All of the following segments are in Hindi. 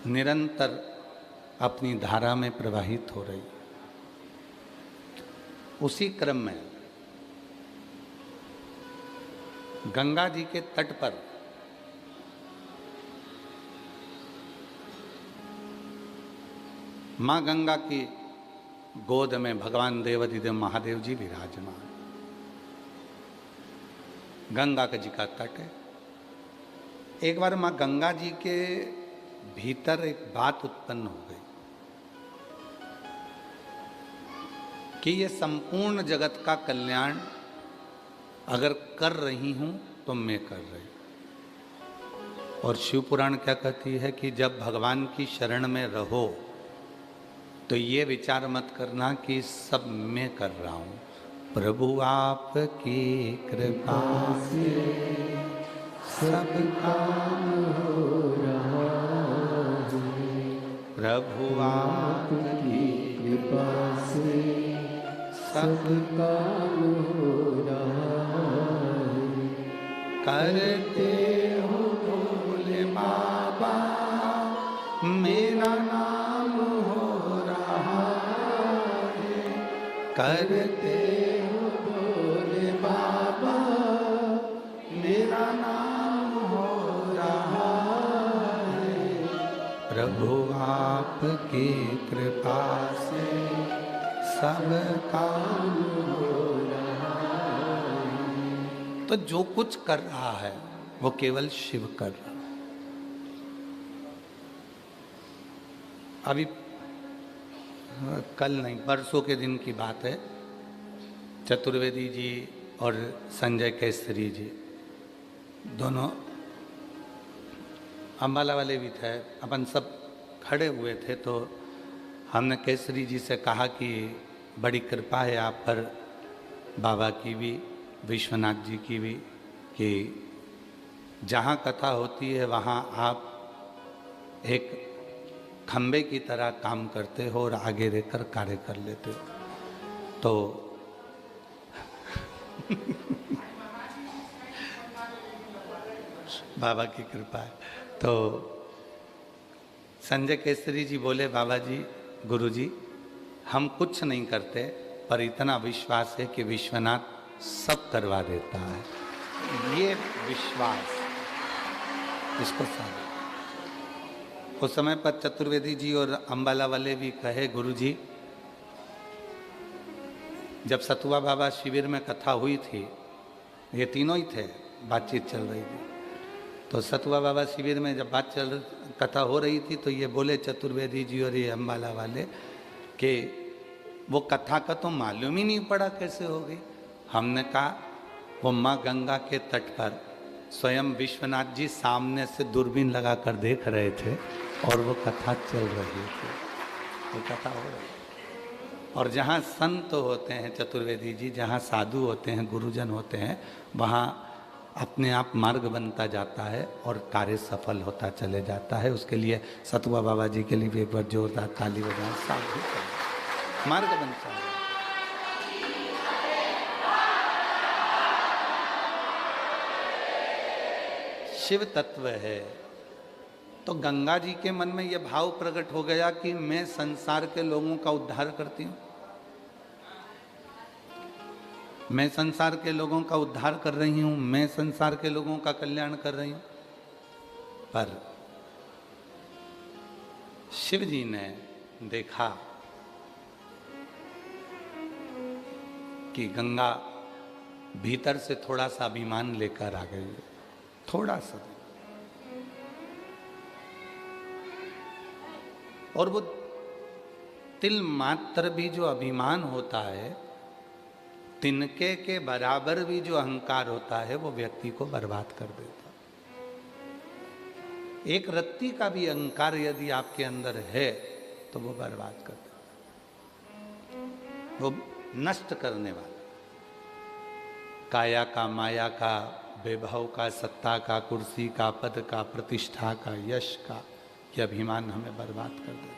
निरंतर अपनी धारा में प्रवाहित हो रही। उसी क्रम में गंगा जी के तट पर मां गंगा की गोद में भगवान देवाधिदेव महादेव जी विराजमान। गंगा जी का तट है। एक बार मां गंगा जी के भीतर एक बात उत्पन्न हो गई कि ये संपूर्ण जगत का कल्याण अगर कर रही हूं तो मैं कर रही। और शिव पुराण क्या कहती है कि जब भगवान की शरण में रहो तो ये विचार मत करना कि सब मैं कर रहा हूं। प्रभु आपकी कृपा से सब काम हो रहा है। प्रभु आपकी कृपा से सब काम हो रहा है। करते हो भोले बाबा मेरा नाम हो रहा है। करते हो भोले बाबा मेरा नाम हो रहा है। प्रभु आपकी कृपा से सब काम हो रहा है। तो जो कुछ कर रहा है वो केवल शिव कर रहा है। अभी कल नहीं परसों के दिन की बात है। चतुर्वेदी जी और संजय केसरी जी दोनों अम्बाला वाले भी थे। अपन सब खड़े हुए थे तो हमने केसरी जी से कहा कि बड़ी कृपा है आप पर, बाबा की भी विश्वनाथ जी की भी, कि जहाँ कथा होती है वहाँ आप एक खंबे की तरह काम करते हो और आगे रहकर कार्य कर लेते हो। तो बाबा की कृपा है। तो संजय केसरी जी बोले, बाबा जी, गुरु जी, हम कुछ नहीं करते पर इतना विश्वास है कि विश्वनाथ सब करवा देता है। ये विश्वास इसको साथ। उस समय पर चतुर्वेदी जी और अम्बाला वाले भी कहे, गुरु जी, जब सतुआ बाबा शिविर में कथा हुई थी, ये तीनों ही थे, बातचीत चल रही थी, तो सतुआ बाबा शिविर में जब कथा हो रही थी तो ये बोले चतुर्वेदी जी और ये अम्बाला वाले कि वो कथा का तो मालूम ही नहीं पड़ा कैसे हो गई। हमने कहा वो माँ गंगा के तट पर स्वयं विश्वनाथ जी सामने से दूरबीन लगाकर देख रहे थे और वो कथा चल रही थी, वो कथा हो रही। और जहाँ संत होते हैं चतुर्वेदी जी, जहाँ साधु होते हैं, गुरुजन होते हैं, वहाँ अपने आप मार्ग बनता जाता है और कार्य सफल होता चले जाता है। उसके लिए सतुआ बाबा जी के लिए भी एक बार जोरदार ताली बजाएं। साधु मार्ग बनता है। शिव तत्व है। तो गंगा जी के मन में यह भाव प्रकट हो गया कि मैं संसार के लोगों का उद्धार करती हूँ, मैं संसार के लोगों का उद्धार कर रही हूँ, मैं संसार के लोगों का कल्याण कर रही हूँ। पर शिव जी ने देखा कि गंगा भीतर से थोड़ा सा अभिमान लेकर आ गई है, थोड़ा सा। और वो तिल मात्र भी जो अभिमान होता है, तिनके के बराबर भी जो अहंकार होता है, वो व्यक्ति को बर्बाद कर देता। एक रत्ती का भी अहंकार यदि आपके अंदर है तो वो बर्बाद कर देता, वो नष्ट करने वाला। काया का, माया का, वैभव का, सत्ता का, कुर्सी का, पद का, प्रतिष्ठा का, यश का, ये अभिमान हमें बर्बाद कर देता।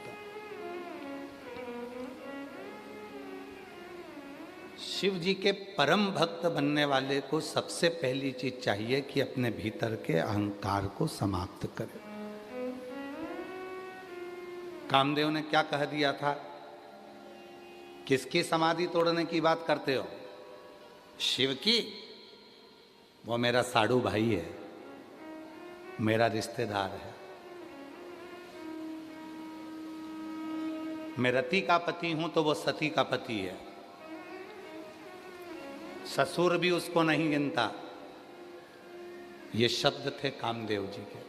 शिव जी के परम भक्त बनने वाले को सबसे पहली चीज चाहिए कि अपने भीतर के अहंकार को समाप्त करे। कामदेव ने क्या कह दिया था? किसकी समाधि तोड़ने की बात करते हो? शिव की। वो मेरा साड़ू भाई है, मेरा रिश्तेदार है। मैं रति का पति हूं तो वो सती का पति है। ससुर भी उसको नहीं गिनता। ये शब्द थे कामदेव जी के।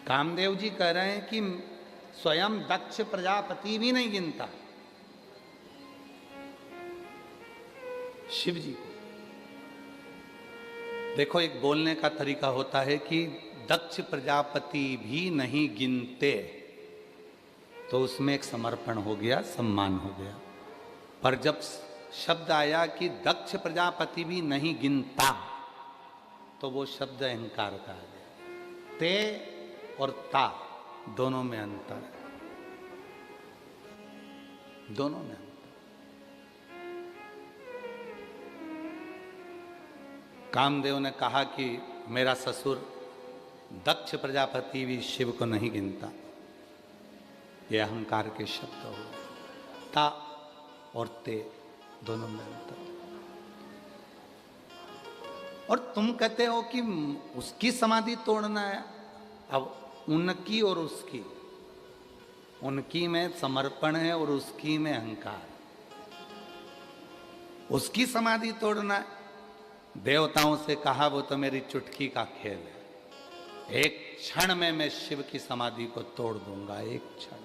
कामदेव जी कह रहे हैं कि स्वयं दक्ष प्रजापति भी नहीं गिनता शिव जी को। देखो, एक बोलने का तरीका होता है कि दक्ष प्रजापति भी नहीं गिनते, तो उसमें एक समर्पण हो गया, सम्मान हो गया। पर जब शब्द आया कि दक्ष प्रजापति भी नहीं गिनता, तो वो शब्द अहंकार का आ गया। ते और ता दोनों में अंतर है, दोनों में अंतर। कामदेव ने कहा कि मेरा ससुर दक्ष प्रजापति भी शिव को नहीं गिनता। ये अहंकार के शब्द हो। ता और ते दोनों में अंतर। और तुम कहते हो कि उसकी समाधि तोड़ना है। अब उनकी और उसकी, उनकी में समर्पण है और उसकी में अहंकार। उसकी समाधि तोड़ना है। देवताओं से कहा वो तो मेरी चुटकी का खेल है, एक क्षण में मैं शिव की समाधि को तोड़ दूंगा। एक क्षण,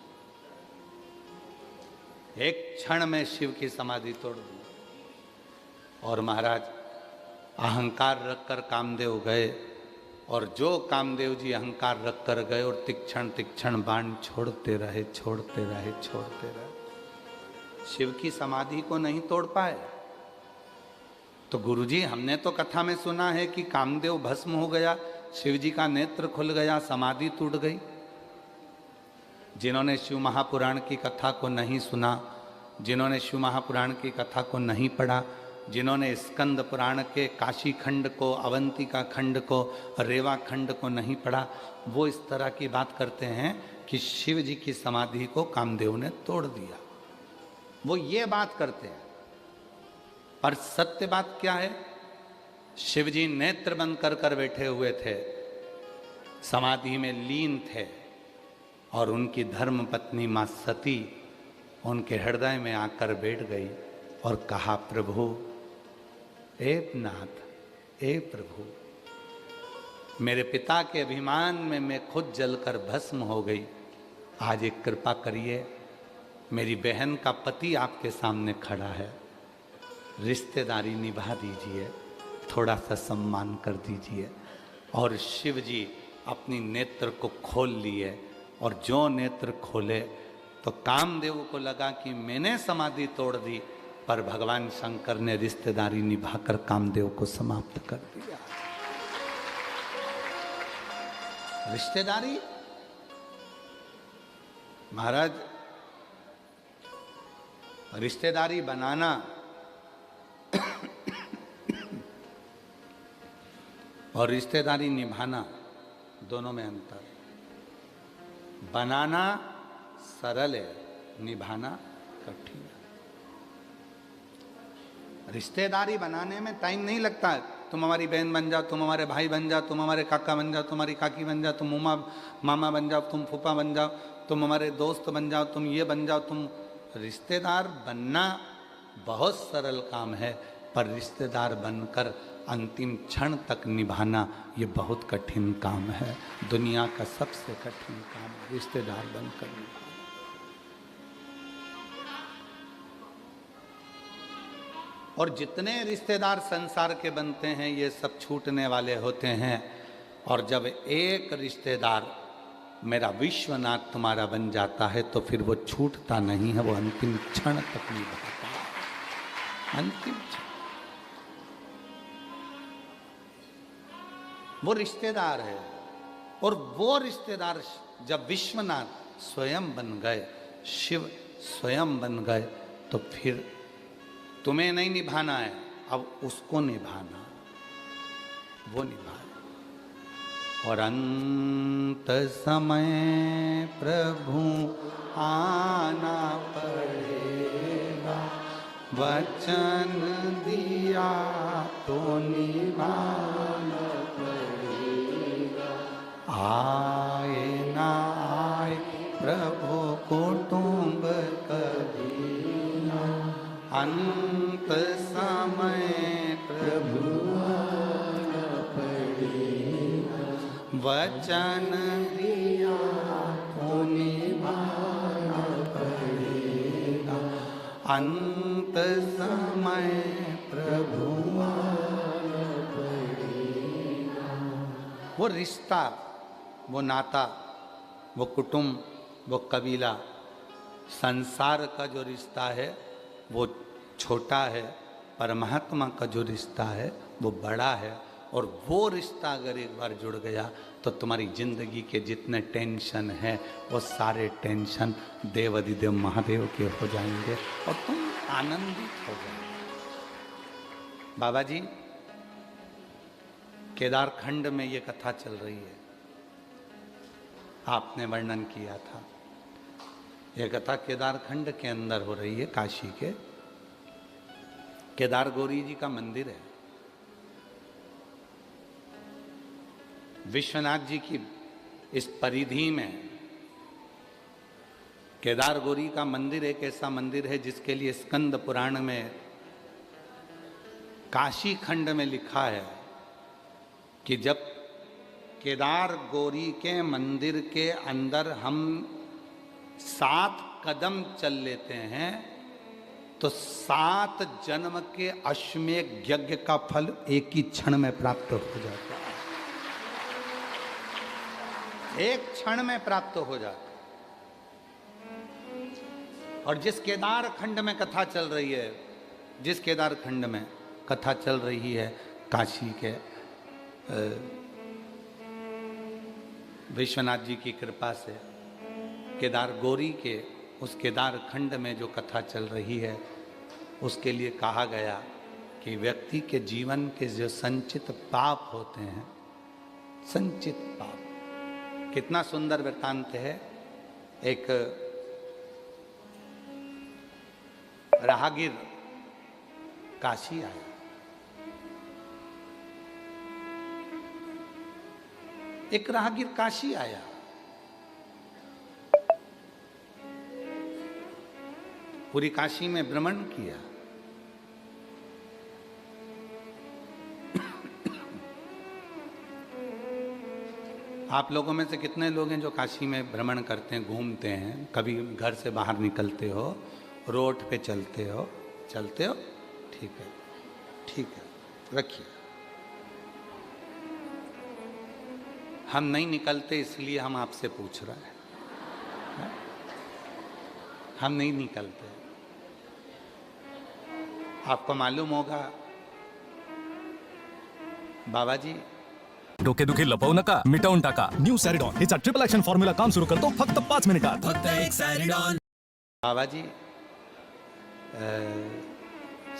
एक क्षण में शिव की समाधि तोड़ दूंगा। और महाराज अहंकार रखकर कामदेव गए, और जो कामदेव जी अहंकार रखकर गए और तीक्ष्ण तीक्ष्ण बाण छोड़ते रहे, छोड़ते रहे, छोड़ते रहे, शिव की समाधि को नहीं तोड़ पाए। तो गुरुजी, हमने तो कथा में सुना है कि कामदेव भस्म हो गया, शिव जी का नेत्र खुल गया, समाधि टूट गई। जिन्होंने शिव महापुराण की कथा को नहीं सुना, जिन्होंने शिव महापुराण की कथा को नहीं पढ़ा, जिन्होंने स्कंद पुराण के काशी खंड को, अवंतिका खंड को, रेवा खंड को नहीं पढ़ा, वो इस तरह की बात करते हैं कि शिव जी की समाधि को कामदेव ने तोड़ दिया। वो ये बात करते हैं। पर सत्य बात क्या है? शिव जी नेत्र बंद कर बैठे हुए थे, समाधि में लीन थे, और उनकी धर्म पत्नी मां सती उनके हृदय में आकर बैठ गई और कहा, प्रभु, ए नाथ, ए प्रभु, मेरे पिता के अभिमान में मैं खुद जलकर भस्म हो गई। आज एक कृपा करिए, मेरी बहन का पति आपके सामने खड़ा है, रिश्तेदारी निभा दीजिए, थोड़ा सा सम्मान कर दीजिए। और शिव जी अपनी नेत्र को खोल लिए, और जो नेत्र खोले तो कामदेव को लगा कि मैंने समाधि तोड़ दी, पर भगवान शंकर ने रिश्तेदारी निभाकर कामदेव को समाप्त कर दिया। रिश्तेदारी महाराज, रिश्तेदारी बनाना और रिश्तेदारी निभाना दोनों में अंतर है। बनाना सरल है, निभाना कठिन है। रिश्तेदारी बनाने में टाइम नहीं लगता है। तुम हमारी बहन बन जाओ, तुम हमारे भाई बन जाओ, तुम हमारे काका बन जाओ, तुम्हारी काकी बन जाओ, तुम मामा बन जाओ, तुम फूफा बन जाओ, तुम हमारे दोस्त बन जाओ, तुम ये बन जाओ, तुम। रिश्तेदार बनना बहुत सरल काम है, पर रिश्तेदार बनकर अंतिम क्षण तक निभाना ये बहुत कठिन काम है। दुनिया का सबसे कठिन काम रिश्तेदार बनकर निभाना। और जितने रिश्तेदार संसार के बनते हैं, ये सब छूटने वाले होते हैं। और जब एक रिश्तेदार मेरा विश्वनाथ तुम्हारा बन जाता है, तो फिर वो छूटता नहीं है, वो अंतिम क्षण तक निभाता है। अंतिम क्षण वो रिश्तेदार है। और वो रिश्तेदार जब विश्वनाथ स्वयं बन गए, शिव स्वयं बन गए, तो फिर तुम्हें नहीं निभाना है, अब उसको निभाना, वो निभाए। और अंत समय प्रभु आना पड़ेगा, वचन दिया तो निभाना पड़ेगा। आए ना आए प्रभु कुटुंब कभी ना, अंत समय प्रभु आना पड़ेगा, वचन दिया तो निभाना पड़ेगा। अंत समय प्रभु आना पड़ेगा। वो रिश्ता, वो नाता, वो कुटुंब, वो कबीला, संसार का जो रिश्ता है वो छोटा है, परमात्मा का जो रिश्ता है वो बड़ा है। और वो रिश्ता अगर एक बार जुड़ गया तो तुम्हारी जिंदगी के जितने टेंशन हैं वो सारे टेंशन देव अधिदेव महादेव के हो जाएंगे और तुम आनंदित हो जाओगे। बाबा जी, केदारखंड में ये कथा चल रही है, आपने वर्णन किया था। यह कथा केदारखंड के अंदर हो रही है, काशी के केदार गौरी जी का मंदिर है। विश्वनाथ जी की इस परिधि में केदार गौरी का मंदिर एक ऐसा मंदिर है जिसके लिए स्कंद पुराण में काशी खंड में लिखा है कि जब केदार गौरी के मंदिर के अंदर हम 7 कदम चल लेते हैं तो 7 जन्म के अश्वमेध यज्ञ का फल एक ही क्षण में प्राप्त हो जाता है, एक क्षण में प्राप्त हो जाता है। और जिस केदार खंड में कथा चल रही है, जिस केदार खंड में कथा चल रही है काशी के विश्वनाथ जी की कृपा से, केदार गौरी के उस केदार खंड में जो कथा चल रही है उसके लिए कहा गया कि व्यक्ति के जीवन के जो संचित पाप होते हैं, संचित पाप, कितना सुंदर वृत्तांत है। एक राहगीर काशी आया, एक राहगीर काशी आया, पूरी काशी में भ्रमण किया। आप लोगों में से कितने लोग हैं जो काशी में भ्रमण करते हैं, घूमते हैं, कभी घर से बाहर निकलते हो, रोड पे चलते हो? चलते हो? ठीक है, ठीक है, रखिए। हम नहीं निकलते इसलिए हम आपसे पूछ रहे हैं, हम नहीं निकलते। आपको मालूम होगा बाबा जी, डोकेदुखी लपवू नका, मिटवून टाका. न्यू सॅरिडॉन हिचा ट्रिपल ऍक्शन फॉर्म्युला काम सुरू करतो फक्त 5 मिनिटात. फक्त एक सॅरिडॉन. बाबा जी,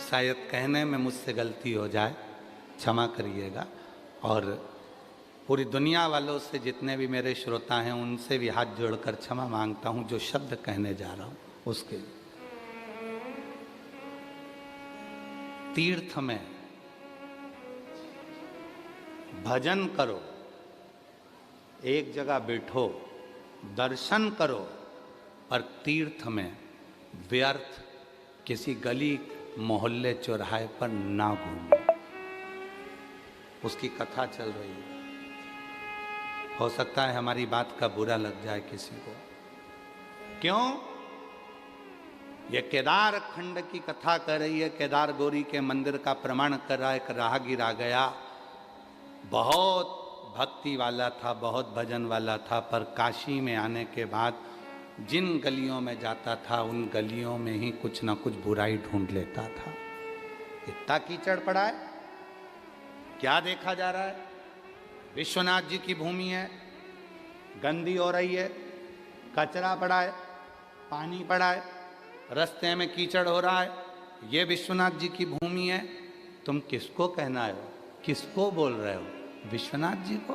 शायद कहने में मुझसे गलती हो जाए, क्षमा करिएगा। और पूरी दुनिया वालों से, जितने भी मेरे श्रोता हैं, उनसे भी हाथ जोड़कर क्षमा मांगता हूं जो शब्द कहने जा रहा हूं उसके लिए। तीर्थ में भजन करो, एक जगह बैठो, दर्शन करो, पर तीर्थ में व्यर्थ किसी गली मोहल्ले चौराहे पर ना घूमो। उसकी कथा चल रही है, हो सकता है हमारी बात का बुरा लग जाए किसी को। क्यों? ये केदार खंड की कथा कर रही है, केदार गौरी के मंदिर का प्रमाण कर रहा है। एक राहगीर आ गया, बहुत भक्ति वाला था, बहुत भजन वाला था, पर काशी में आने के बाद जिन गलियों में जाता था उन गलियों में ही कुछ ना कुछ बुराई ढूंढ लेता था। इतना कीचड़ पड़ा है, क्या देखा जा रहा है? विश्वनाथ जी की भूमि है, गंदी हो रही है, कचरा पड़ा है, पानी पड़ा है, रास्ते में कीचड़ हो रहा है, ये विश्वनाथ जी की भूमि है। तुम किसको कहना है? किसको बोल रहे हो? विश्वनाथ जी को?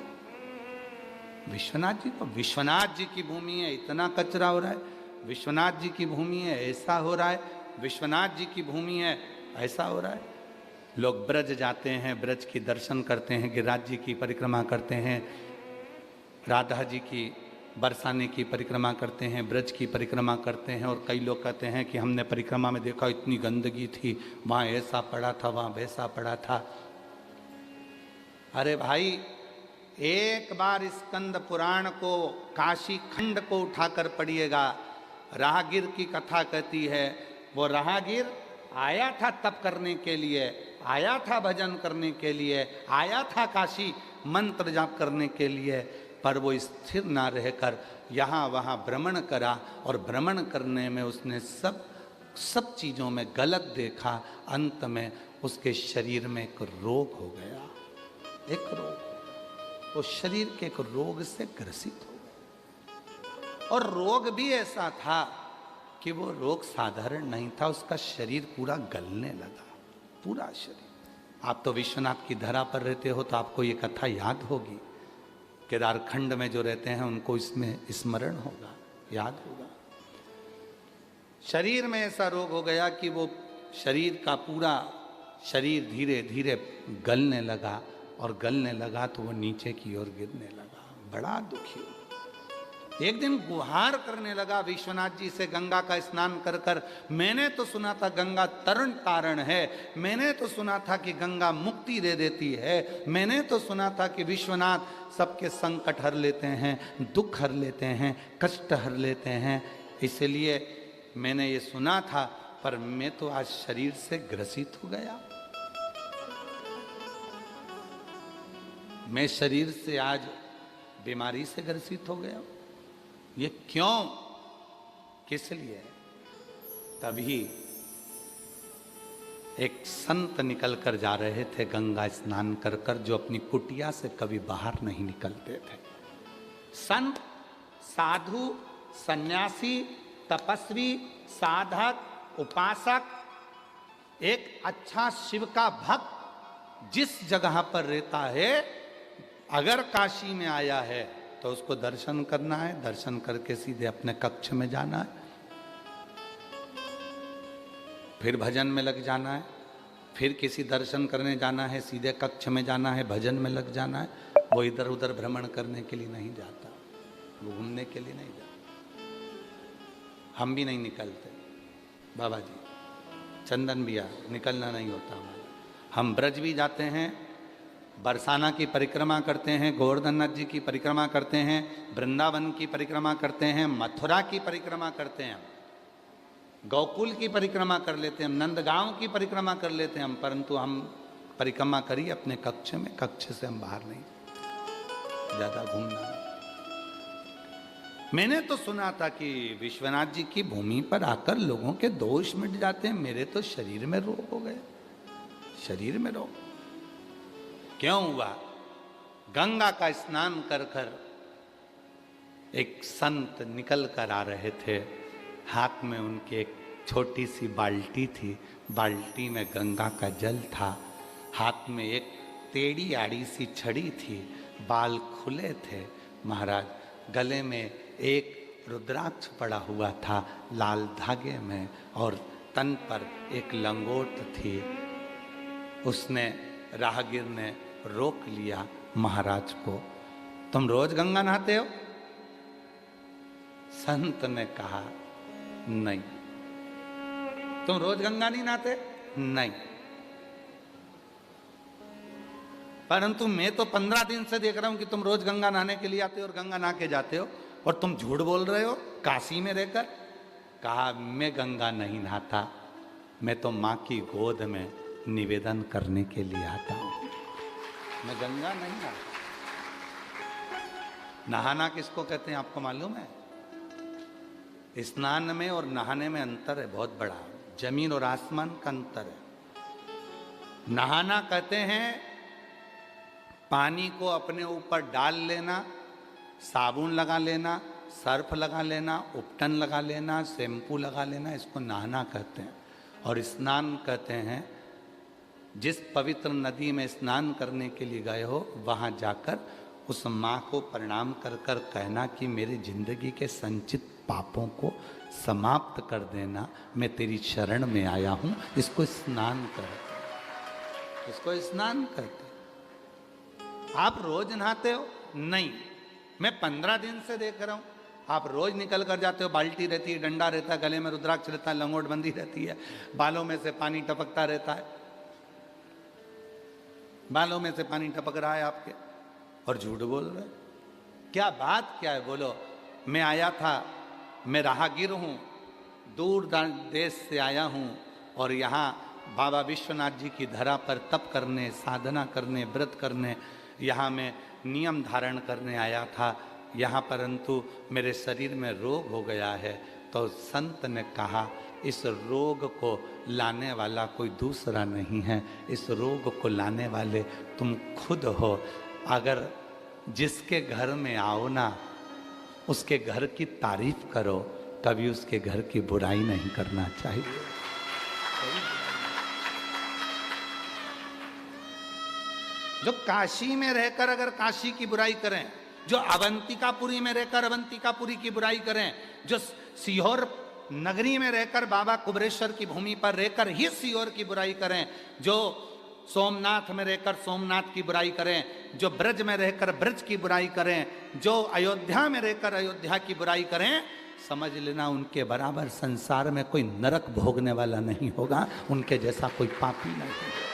विश्वनाथ जी को, विश्वनाथ जी की भूमि है, इतना कचरा हो रहा है, विश्वनाथ जी की भूमि है, ऐसा हो रहा है, विश्वनाथ जी की भूमि है, ऐसा हो रहा है। लोग ब्रज जाते हैं, ब्रज की दर्शन करते हैं, गिरिराज जी की परिक्रमा करते हैं, राधा जी की बरसाने की परिक्रमा करते हैं, ब्रज की परिक्रमा करते हैं। और कई लोग कहते हैं कि हमने परिक्रमा में देखा इतनी गंदगी थी, वहाँ ऐसा पड़ा था, वहाँ वैसा पड़ा था। अरे भाई, एक बार स्कंद पुराण को, काशी खंड को उठाकर पढ़िएगा। राहगीर की कथा कहती है, वो राहगीर आया था तप करने के लिए, आया था भजन करने के लिए, आया था काशी मंत्र जाप करने के लिए, पर वो स्थिर ना रहकर यहाँ वहाँ भ्रमण करा, और भ्रमण करने में उसने सब चीज़ों में गलत देखा। अंत में उसके शरीर में एक रोग हो गया, एक रोग, वो शरीर के एक रोग से ग्रसित हो गया। और रोग भी ऐसा था कि वो रोग साधारण नहीं था, उसका शरीर पूरा गलने लगा, पूरा शरीर। आप तो विश्वनाथ की धरा पर रहते हो तो आपको ये कथा याद होगी। केदारखंड में जो रहते हैं उनको इसमें स्मरण होगा, याद होगा। शरीर में ऐसा रोग हो गया कि वो शरीर का पूरा शरीर धीरे धीरे गलने लगा, और गलने लगा तो वो नीचे की ओर गिरने लगा। बड़ा दुखी हुआ। एक दिन गुहार करने लगा विश्वनाथ जी से, गंगा का स्नान कर कर, मैंने तो सुना था गंगा तरण तारण है, मैंने तो सुना था कि गंगा मुक्ति दे देती है, मैंने तो सुना था कि विश्वनाथ सबके संकट हर लेते हैं, दुख हर लेते हैं, कष्ट हर लेते हैं, इसलिए मैंने ये सुना था, पर मैं तो आज शरीर से ग्रसित हो गया। मैं शरीर से आज बीमारी से ग्रसित हो गया। ये क्यों, किस लिए? तभी एक संत निकल कर जा रहे थे गंगा स्नान कर कर, जो अपनी कुटिया से कभी बाहर नहीं निकलते थे। संत, साधु, सन्यासी, तपस्वी, साधक, उपासक, एक अच्छा शिव का भक्त जिस जगह पर रहता है, अगर काशी में आया है तो उसको दर्शन करना है, दर्शन करके सीधे अपने कक्ष में जाना है, फिर भजन में लग जाना है, फिर किसी दर्शन करने जाना है, सीधे कक्ष में जाना है, भजन में लग जाना है। वो इधर उधर भ्रमण करने के लिए नहीं जाता, वो घूमने के लिए नहीं जाता। हम भी नहीं निकलते बाबा जी, चंदन भैया, निकलना नहीं होता हमारा। हम ब्रज भी जाते हैं, बरसाना की परिक्रमा करते हैं, गोवर्धन नाथ जी की परिक्रमा करते हैं, वृंदावन की परिक्रमा करते हैं, मथुरा की परिक्रमा करते हैं, गोकुल की परिक्रमा कर लेते हैं, नंदगांव की परिक्रमा कर लेते हैं हम, परंतु हम परिक्रमा करिए अपने कक्ष में, कक्ष से हम बाहर नहीं, ज़्यादा घूमना नहीं। मैंने तो सुना था कि विश्वनाथ जी की भूमि पर आकर लोगों के दोष मिट जाते हैं, मेरे तो शरीर में रोग हो गए, शरीर में रोग। क्यों हुआ? गंगा का स्नान कर कर एक संत निकल कर आ रहे थे, हाथ में उनके एक छोटी सी बाल्टी थी, बाल्टी में गंगा का जल था, हाथ में एक टेढ़ी आड़ी सी छड़ी थी, बाल खुले थे महाराज, गले में एक रुद्राक्ष पड़ा हुआ था लाल धागे में, और तन पर एक लंगोट थी। उसने, राहगीर ने रोक लिया महाराज को, तुम रोज गंगा नहाते हो? संत ने कहा नहीं। तुम रोज गंगा नहीं नहाते? नहीं। परंतु मैं तो 15 दिन से देख रहा हूं कि तुम रोज गंगा नहाने के लिए आते हो और गंगा नहा के जाते हो, और तुम झूठ बोल रहे हो काशी में रहकर। कहा मैं गंगा नहीं नहाता, मैं तो माँ की गोद में निवेदन करने के लिए आता हूं, मैं गंगा नहीं नहाता। नहाना किसको कहते हैं आपको मालूम है? स्नान में और नहाने में अंतर है बहुत बड़ा, जमीन और आसमान का अंतर है। नहाना कहते हैं पानी को अपने ऊपर डाल लेना, साबुन लगा लेना, सर्फ लगा लेना, उपटन लगा लेना, शैम्पू लगा लेना, इसको नहाना कहते हैं। और स्नान कहते हैं जिस पवित्र नदी में स्नान करने के लिए गए हो, वहाँ जाकर उस माँ को प्रणाम कर कर कहना कि मेरी जिंदगी के संचित पापों को समाप्त कर देना, मैं तेरी शरण में आया हूँ। इसको स्नान करते, इसको स्नान करते। आप रोज नहाते हो? नहीं, मैं 15 दिन से देख रहा हूँ आप रोज निकल कर जाते हो। बाल्टी रहती है, डंडा रहता है, गले में रुद्राक्ष रहता है, लंगोट बंदी रहती है, बालों में से पानी टपकता रहता है, बालों में से पानी टपक रहा है आपके, और झूठ बोल रहे हो। क्या बात क्या है? बोलो। मैं आया था, मैं राहगीर हूँ, दूर देश से आया हूँ, और यहाँ बाबा विश्वनाथ जी की धरा पर तप करने, साधना करने, व्रत करने, यहाँ मैं नियम धारण करने आया था यहाँ, परंतु मेरे शरीर में रोग हो गया है। तो संत ने कहा इस रोग को लाने वाला कोई दूसरा नहीं है, इस रोग को लाने वाले तुम खुद हो। अगर जिसके घर में आओ ना, उसके घर की तारीफ करो, कभी उसके घर की बुराई नहीं करना चाहिए। जो काशी में रहकर अगर काशी की बुराई करें, जो अवंतिकापुरी में रहकर अवंतिकापुरी की बुराई करें, जो सीहोर नगरी में रहकर बाबा कुबरेश्वर की भूमि पर रहकर ही सीहोर की बुराई करें, जो सोमनाथ में रहकर सोमनाथ की बुराई करें, जो ब्रज में रहकर ब्रज की बुराई करें, जो अयोध्या में रहकर अयोध्या की बुराई करें, समझ लेना उनके बराबर संसार में कोई नरक भोगने वाला नहीं होगा, उनके जैसा कोई पापी नहीं होगा।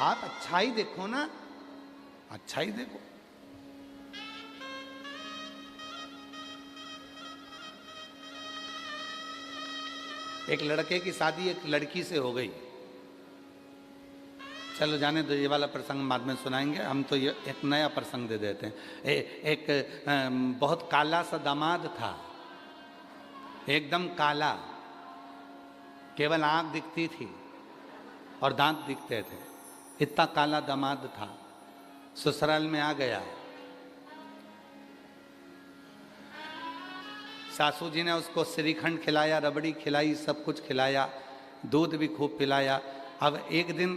आप अच्छाई देखो ना, अच्छाई देखो। एक लड़के की शादी एक लड़की से हो गई। चलो जाने दो, ये वाला प्रसंग बाद में सुनाएंगे। हम तो ये एक नया प्रसंग दे देते हैं। एक बहुत काला सा दामाद था, एकदम काला, केवल आंख दिखती थी और दांत दिखते थे, इतना काला दामाद था। ससुराल में आ गया, सासू जी ने उसको श्रीखंड खिलाया, रबड़ी खिलाई, सब कुछ खिलाया, दूध भी खूब पिलाया। अब एक दिन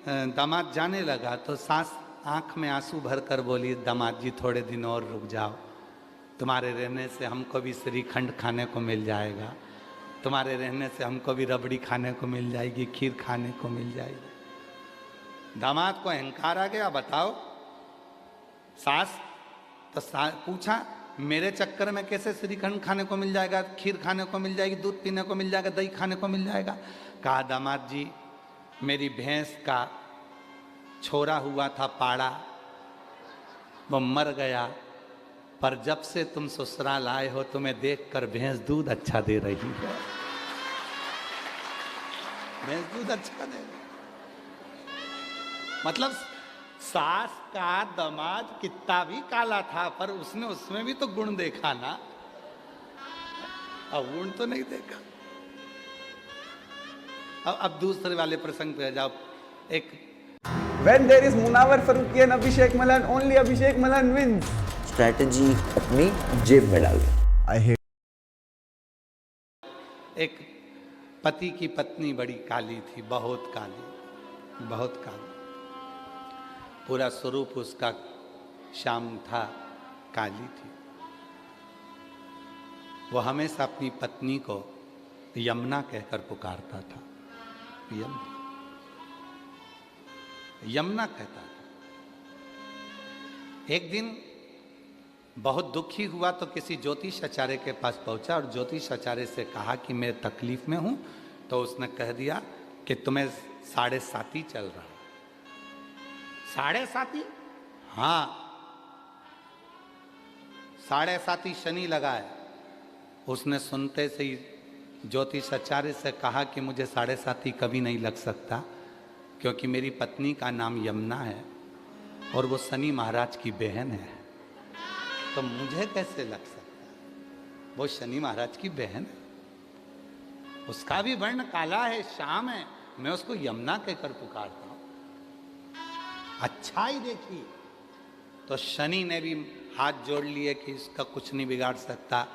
दामाद जाने लगा तो सास आंख में आंसू भर कर बोली, दामाद जी थोड़े दिन और रुक जाओ, तुम्हारे रहने से हमको भी श्रीखंड खाने को मिल जाएगा, तुम्हारे रहने से हमको भी रबड़ी खाने को मिल जाएगी, खीर खाने को मिल जाएगी। दामाद को अहंकार आ गया, बताओ सास तो पूछा मेरे चक्कर में कैसे श्रीखंड खाने को मिल जाएगा, खीर खाने को मिल जाएगी, दूध पीने को मिल जाएगा, दही खाने को मिल जाएगा। कहा दामाद जी मेरी भैंस का छोरा हुआ था पाड़ा, वो मर गया, पर जब से तुम ससुराल आए हो तुम्हें देखकर भैंस दूध अच्छा दे रही है, भैंस दूध अच्छा दे रही। मतलब सास का दामाद कितना भी काला था, पर उसने उसमें भी तो गुण देखा ना, गुण तो नहीं देखा। अब दूसरे वाले प्रसंग पे जाओ। एक When there is Munawar Faruqi and Abhishek Malan, only Abhishek Malan wins. Strategy अपनी जेब में डाल। I hate. एक पति की पत्नी बड़ी काली थी, बहुत काली, बहुत काली, पूरा स्वरूप उसका श्याम था, काली थी। वो हमेशा अपनी पत्नी को यमुना कहकर पुकारता था, यमुना, यमुना कहता था। एक दिन बहुत दुखी हुआ तो किसी ज्योतिषाचार्य के पास पहुंचा और ज्योतिषाचार्य से कहा कि मैं तकलीफ में हूं। तो उसने कह दिया कि तुम्हें 7.5 चल रहा है। 7.5? हाँ, 7.5 शनि लगा है। उसने सुनते से ही ज्योतिषाचार्य से कहा कि मुझे 7.5 कभी नहीं लग सकता, क्योंकि मेरी पत्नी का नाम यमुना है और वो शनि महाराज की बहन है, तो मुझे कैसे लग सकता है? वो शनि महाराज की बहन है, उसका भी वर्ण काला है, श्याम है, मैं उसको यमुना कहकर पुकारता हूं। अच्छाई देखी तो शनि ने भी हाथ जोड़ लिए कि इसका कुछ नहीं बिगाड़ सकता,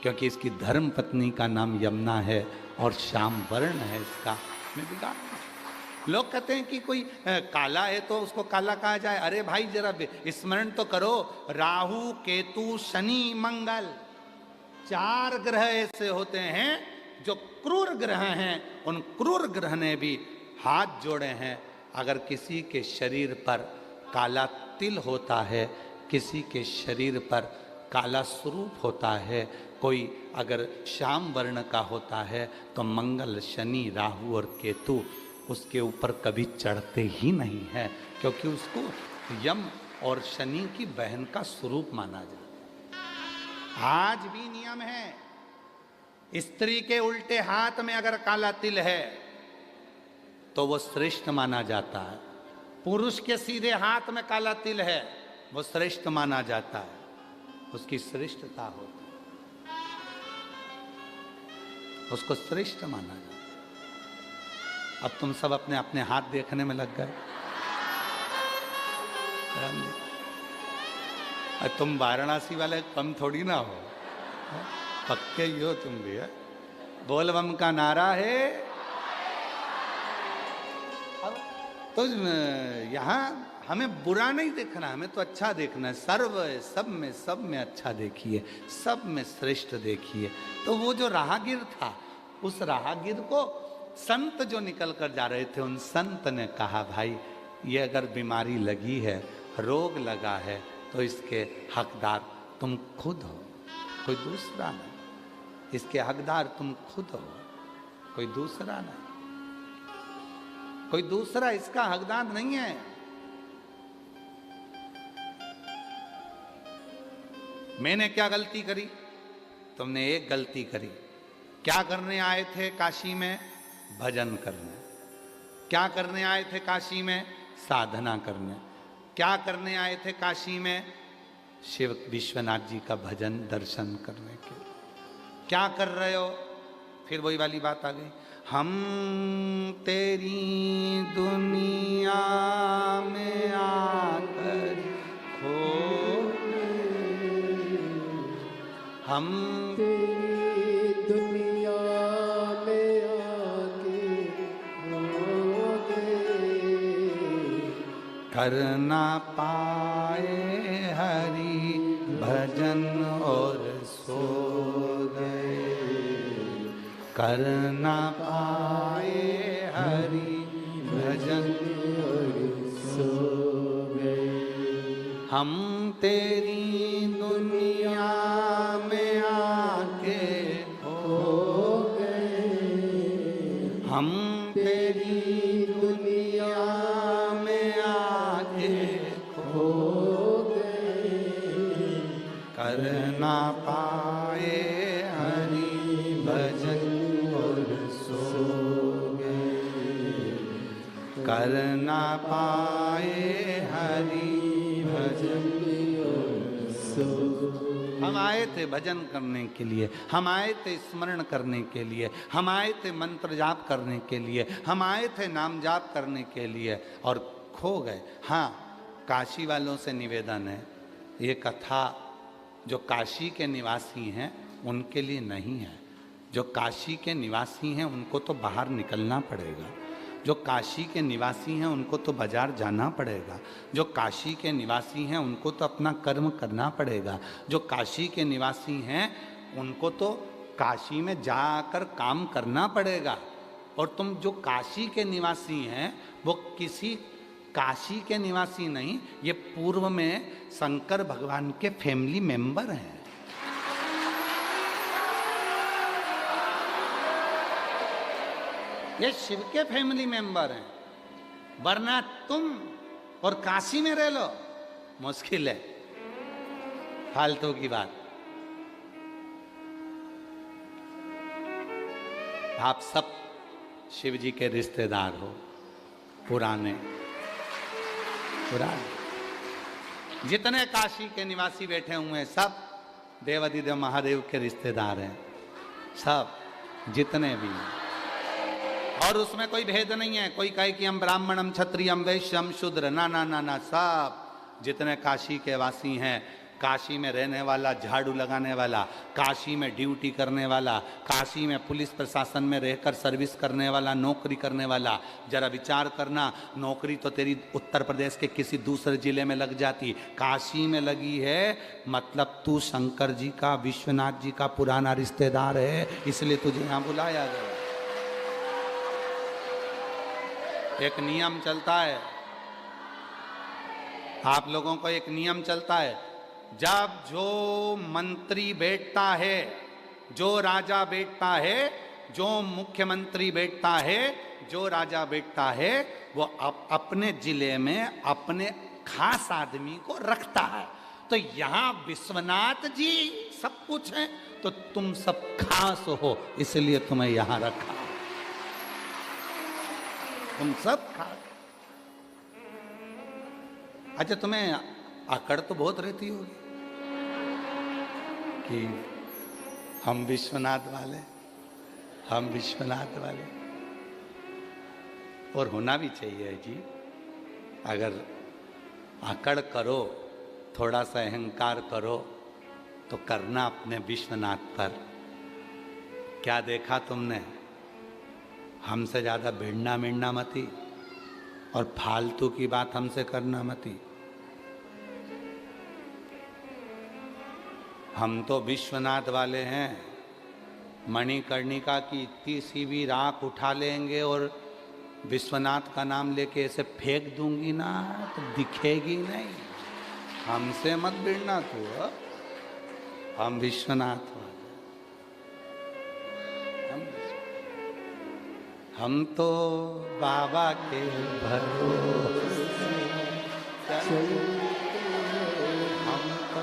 क्योंकि इसकी धर्म पत्नी का नाम यमुना है और श्याम वर्ण है इसका, मैं बिगाड़ नहीं। लोग कहते हैं कि कोई काला है तो उसको काला कहा जाए। अरे भाई जरा स्मरण तो करो, राहु केतु शनि मंगल 4 ग्रह ऐसे होते हैं जो क्रूर ग्रह हैं। उन क्रूर ग्रह ने भी हाथ जोड़े हैं। अगर किसी के शरीर पर काला तिल होता है, किसी के शरीर पर काला स्वरूप होता है, कोई अगर श्याम वर्ण का होता है, तो मंगल शनि राहु और केतु उसके ऊपर कभी चढ़ते ही नहीं है, क्योंकि उसको यम और शनि की बहन का स्वरूप माना जाता है। आज भी नियम है, स्त्री के उल्टे हाथ में अगर काला तिल है तो वो श्रेष्ठ माना जाता है। पुरुष के सीधे हाथ में काला तिल है, वो श्रेष्ठ माना जाता है, उसकी श्रेष्ठता होती है, उसको श्रेष्ठ माना जाता है। अब तुम सब अपने अपने हाथ देखने में लग गए। तुम वाराणसी वाले कम थोड़ी ना हो, पक्के ही हो तुम भी। है बोल बम का नारा है। तो यहाँ हमें बुरा नहीं देखना, हमें तो अच्छा देखना है। सर्व सब में अच्छा देखिए, सब में श्रेष्ठ देखिए। तो वो जो राहगीर था, उस राहगीर को संत जो निकल कर जा रहे थे, उन संत ने कहा भाई ये अगर बीमारी लगी है, रोग लगा है, तो इसके हकदार तुम खुद हो, कोई दूसरा नहीं। इसके हकदार तुम खुद हो, कोई दूसरा नहीं। कोई दूसरा इसका हकदार नहीं है। मैंने क्या गलती करी? तुमने एक गलती करी। क्या करने आए थे काशी में? भजन करने। क्या करने आए थे काशी में? साधना करने। क्या करने आए थे काशी में? शिव विश्वनाथ जी का भजन दर्शन करने के। क्या कर रहे हो? फिर वही वाली बात आ गई, हम तेरी दुनिया में आकर खो गए, हम तेरी दुनिया में आके खो गए, कर ना पाए हरि भजन और सो गए, कर ना पाए हरि भजन और सो गए। हम तेरी दुनिया में आके खो गए, हम तेरी दुनिया में आके खो गए, कर ना पाए हरि भजन और सो गए, कर ना पाए हरि भजन और सो। हम आए थे भजन करने के लिए, हम आए थे स्मरण करने के लिए, हम आए थे मंत्र जाप करने के लिए, हम आए थे नाम जाप करने के लिए, और खो गए। हाँ, काशी वालों से निवेदन है, ये कथा जो काशी के निवासी हैं उनके लिए नहीं है। जो काशी के निवासी हैं उनको तो बाहर निकलना पड़ेगा, जो काशी के निवासी हैं उनको तो बाजार जाना पड़ेगा, जो काशी के निवासी हैं उनको तो अपना कर्म करना पड़ेगा, जो काशी के निवासी हैं उनको तो काशी में जाकर काम करना पड़ेगा। और तुम जो काशी के निवासी हैं वो किसी काशी के निवासी नहीं, ये पूर्व में शंकर भगवान के फैमिली मेंबर हैं। ये शिव के फैमिली मेंबर हैं, वरना तुम और काशी में रह लो, मुश्किल है, फालतू की बात। आप सब शिव जी के रिश्तेदार हो, पुराने जितने काशी के निवासी बैठे हुए हैं सब देवाधिदेव महादेव के रिश्तेदार हैं, सब जितने भी हैं। और उसमें कोई भेद नहीं है, कोई कहे कि हम ब्राह्मण, हम क्षत्रिय, हम वैश्य, हम शूद्र, ना ना ना ना, सब जितने काशी के वासी हैं काशी में रहने वाला, झाड़ू लगाने वाला, काशी में ड्यूटी करने वाला, काशी में पुलिस प्रशासन में रहकर सर्विस करने वाला, नौकरी करने वाला, जरा विचार करना, नौकरी तो तेरी उत्तर प्रदेश के किसी दूसरे जिले में लग जाती, काशी में लगी है, मतलब तू शंकर जी का, विश्वनाथ जी का पुराना रिश्तेदार है, इसलिए तुझे यहाँ बुलाया गया। एक नियम चलता है, आप लोगों को एक नियम चलता है, जब जो मंत्री बैठता है, जो राजा बैठता है, जो मुख्यमंत्री बैठता है, जो राजा बैठता है, वो अपने जिले में अपने खास आदमी को रखता है। तो यहाँ विश्वनाथ जी सब कुछ है, तो तुम सब खास हो, इसलिए तुम्हें यहाँ रखा, तुम सब खास। अच्छा, तुम्हें अकड़ तो बहुत रहती होगी कि हम विश्वनाथ वाले, हम विश्वनाथ वाले, और होना भी चाहिए जी। अगर अकड़ करो, थोड़ा सा अहंकार करो, तो करना अपने विश्वनाथ पर। क्या देखा तुमने, हमसे ज़्यादा भिड़ना मिड़ना मती, और फालतू की बात हमसे करना मती। हम तो विश्वनाथ वाले हैं, मणिकर्णिका की इतनी सी भी राख उठा लेंगे और विश्वनाथ का नाम लेके ऐसे फेंक दूंगी ना, तो दिखेगी नहीं। हमसे मत भिड़ना तू, हम विश्वनाथ वाले, हम तो बाबा के भरोसे हम तो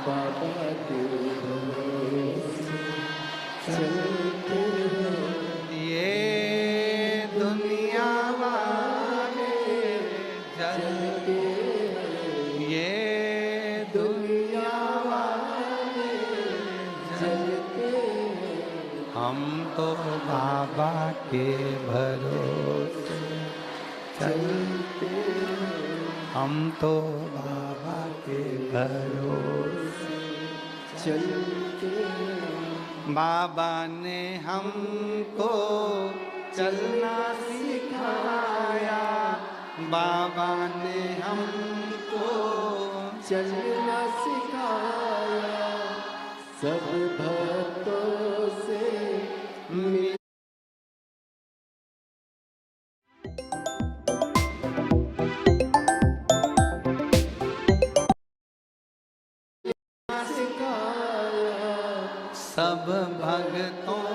बाबा के भरोसे चलते हैं। ये दुनिया वाले जलते, ये दुनिया वाले चलते हैं। हम तो बाबा के भरोसे चलते, हम तो बाबा के भरोसे चलते हैं। बाबा ने हमको चलना सिखाया, बाबा ने हमको चलना सिखाया, सब भक्तों से मिल सब भक्तों